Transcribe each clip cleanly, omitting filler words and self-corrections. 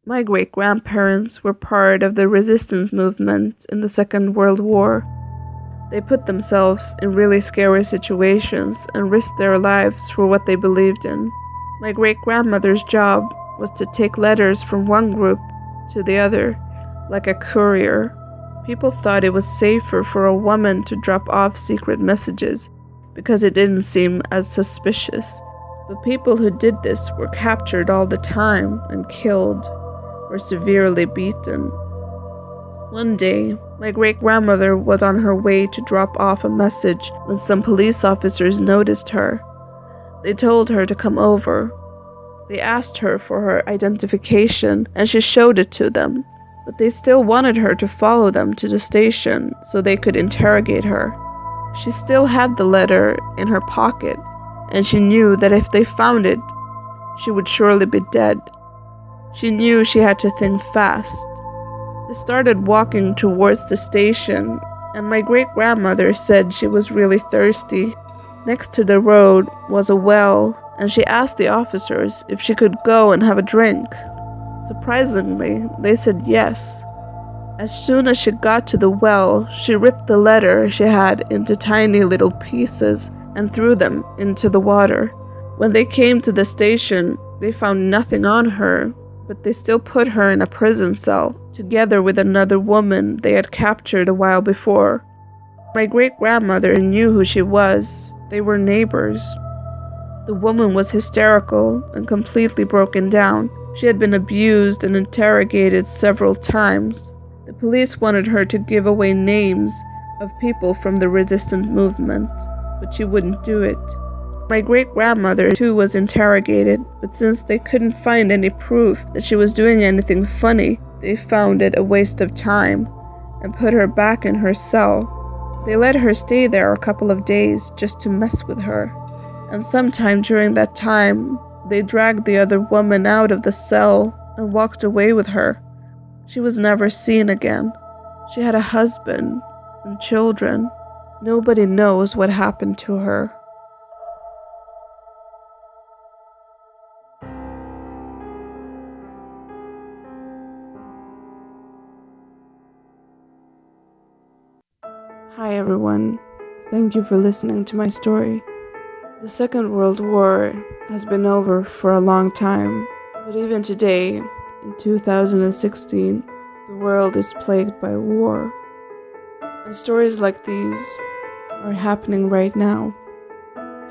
My great-grandparents were part of the resistance movement in the Second World War. They put themselves in really scary situations and risked their lives for what they believed in. My great-grandmother's job was to take letters from one group to the other, like a courier. People thought it was safer for a woman to drop off secret messages because it didn't seem as suspicious. But people who did this were captured all the time and killed or severely beaten. One day, my great-grandmother was on her way to drop off a message when some police officers noticed her. They told her to come over. They asked her for her identification and she showed it to them, but they still wanted her to follow them to the station so they could interrogate her. She still had the letter in her pocket, and she knew that if they found it, she would surely be dead. She knew she had to think fast. They started walking towards the station, and my great-grandmother said she was really thirsty. Next to the road was a well, and she asked the officers if she could go and have a drink. Surprisingly, they said yes. As soon as she got to the well, she ripped the letter she had into tiny little pieces and threw them into the water. When they came to the station, they found nothing on her, but they still put her in a prison cell, together with another woman they had captured a while before. My great-grandmother knew who she was. They were neighbors. The woman was hysterical and completely broken down. She had been abused and interrogated several times. The police wanted her to give away names of people from the resistance movement, but she wouldn't do it. My great-grandmother too was interrogated, but since they couldn't find any proof that she was doing anything funny, they found it a waste of time and put her back in her cell. They let her stay there a couple of days just to mess with her, and sometime during that time, they dragged the other woman out of the cell and walked away with her. She was never seen again. She had a husband and children. Nobody knows what happened to her. Hi everyone. Thank you for listening to my story. The Second World War has been over for a long time, but even today, in 2016, the world is plagued by war. And stories like these are happening right now.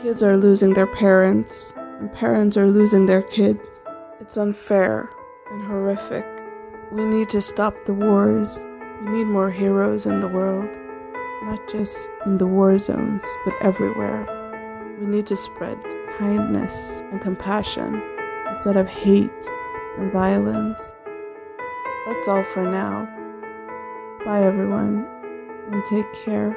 Kids are losing their parents, and parents are losing their kids. It's unfair and horrific. We need to stop the wars. We need more heroes in the world, not just in the war zones, but everywhere. We need to spread kindness and compassion instead of hate and violence. That's all for now. Bye everyone, and take care.